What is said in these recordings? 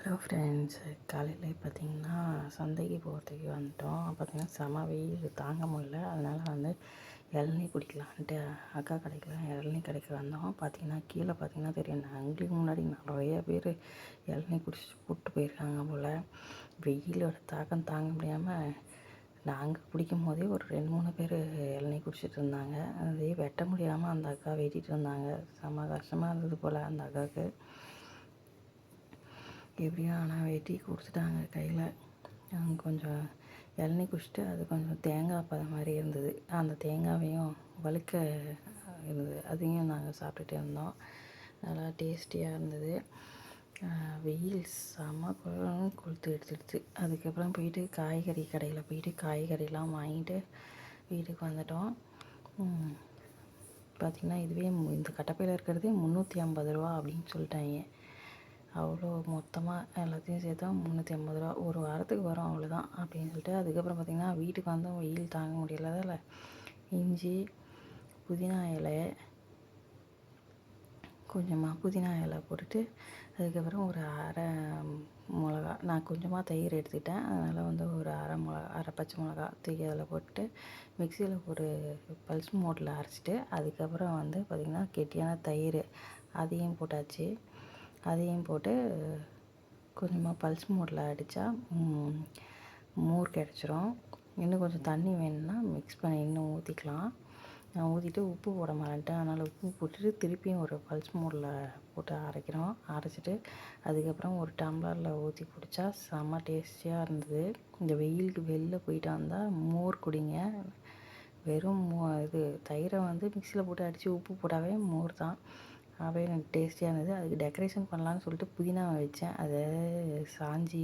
Hello friends, காலையில் பார்த்திங்கன்னா சந்தைக்கு போகிறதுக்கு வந்துட்டோம். பார்த்திங்கன்னா செம வெயில் தாங்க முடியல. அதனால் வந்து இளநீ குடிக்கலான்ட்டு அக்கா கடைக்கெலாம் இளநீ கடைக்கு வந்தோம். பார்த்திங்கன்னா கீழே பார்த்திங்கன்னா தெரியும், எங்களுக்கு முன்னாடி நிறைய பேர் இளநீ குடிச்சிட்டு கூப்பிட்டு போயிருக்காங்க போல். வெயிலோட தாக்கம் தாங்க முடியாமல் நாங்கள் குடிக்கும் போதே ஒரு 2-3 பேர் இளநீ குடிச்சிட்டு இருந்தாங்க. அதே வெட்ட முடியாமல் அந்த அக்கா வெட்டிகிட்டு இருந்தாங்க. செம கஷ்டமாக இருந்தது போல் அந்த அக்காவுக்கு. எப்படியோ ஆனால் வெட்டி கொடுத்துட்டாங்க கையில். கொஞ்சம் இளநீ குடிச்சிட்டு அது கொஞ்சம் தேங்காய் பதம் மாதிரி இருந்தது. அந்த தேங்காவையும் வழுக்க இருந்தது, அதையும் நாங்கள் சாப்பிட்டுட்டு இருந்தோம். நல்லா டேஸ்டியாக இருந்தது. வெயில் செம்ம கொளுத்து எடுத்துடுச்சு. அதுக்கப்புறம் போயிட்டு காய்கறி கடையில் போயிட்டு காய்கறிலாம் வாங்கிட்டு வீட்டுக்கு வந்துட்டோம். பார்த்திங்கன்னா இதுவே இந்த கட்டப்பையில் இருக்கிறதே 350 ரூபா அப்படின்னு சொல்லிட்டாங்க. அவ்வளோ மொத்தமாக எல்லாத்தையும் சேர்த்தா 350 ரூபா, ஒரு வாரத்துக்கு வரும் அவ்வளோதான் அப்படின்னு சொல்லிட்டு. அதுக்கப்புறம் பார்த்திங்கன்னா வீட்டுக்கு வந்தோம். வெயில் தாங்க முடியல. இஞ்சி, புதினா இலை, கொஞ்சமாக புதினா இலை போட்டுட்டு, அதுக்கப்புறம் ஒரு அரை மிளகா, நான் கொஞ்சமாக தயிர் எடுத்துக்கிட்டேன், அதனால் வந்து ஒரு அரை பச்சை மிளகா தூக்கி அதில் போட்டு மிக்சியில் ஒரு பல்ஸ் மோட்டில் அரைச்சிட்டு, அதுக்கப்புறம் வந்து பார்த்திங்கன்னா கெட்டியான தயிர் அதையும் போட்டாச்சு. அதையும் போட்டு கொஞ்சமாக பல்ஸ் மோட்டில் அடித்தா மோர் கிடச்சிரும். இன்னும் கொஞ்சம் தண்ணி வேணும்னா மிக்ஸ் பண்ணி இன்னும் ஊற்றிக்கலாம். நான் ஊற்றிட்டு உப்பு போட மாட்டேன், அதனால் உப்பு போட்டுட்டு திருப்பியும் ஒரு பல்ஸ் மோடில் போட்டு அரைக்கிறோம். அரைச்சிட்டு அதுக்கப்புறம் ஒரு டம்ளரில் ஊற்றி குடித்தா செம்ம டேஸ்டியாக இருந்தது. இந்த வெயிலுக்கு வெளில போயிட்டு வந்தால் மோர் குடிங்க. வெறும் இது தயிரை வந்து மிக்சியில் போட்டு அடித்து உப்பு போட்டாவே மோர் தான். அப்படியே எனக்கு டேஸ்டியாக இருந்தது. அதுக்கு டெக்கரேஷன் பண்ணலான்னு சொல்லிட்டு புதினா வச்சேன். அது சாஞ்சி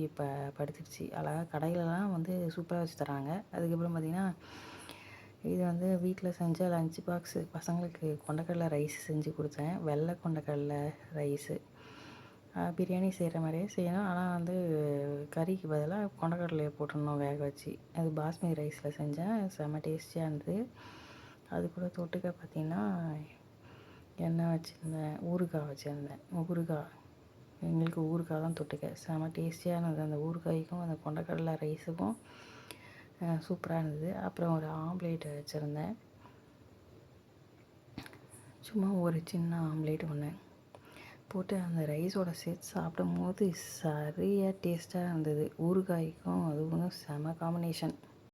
படுத்துடுச்சு. அழகாக கடையிலலாம் வந்து சூப்பராக வச்சு தராங்க. அதுக்கப்புறம் பார்த்திங்கன்னா இது வந்து வீட்டில் செஞ்ச லஞ்ச் பாக்ஸு பசங்களுக்கு கொண்டக்கடலை ரைஸ் செஞ்சு கொடுத்தேன். வெள்ளை கொண்டக்கடலை ரைஸு. பிரியாணி செய்கிற மாதிரியே செய்யணும், ஆனால் வந்து கறிக்கு பதிலாக கொண்டக்கடலையை போட்டுடணும் வேக வச்சு. அது பாஸ்மதி ரைஸில் செஞ்சேன். செம்ம டேஸ்டியாக இருந்தது. அது கூட தொட்டுக்க பார்த்திங்கன்னா எண்ணெய் வச்சுருந்தேன், ஊறுகாய் வச்சுருந்தேன். எங்களுக்கு ஊறுகாய் தான் தொட்டுக்க. செம்ம டேஸ்டியாக இருந்தது. அந்த ஊறுகாய்க்கும் அந்த கொண்டக்கடலை ரைஸுக்கும் சூப்பராக இருந்தது. அப்புறம் ஒரு ஆம்லேட் வச்சுருந்தேன். சும்மா ஒரு சின்ன ஆம்லேட் ஒன்று போட்டு அந்த ரைஸோட சேர்த்து சாப்பிடும் போது சரியாக டேஸ்ட்டாக இருந்தது. ஊறுகாய்க்கும் அதுவும் செம காம்பினேஷன்.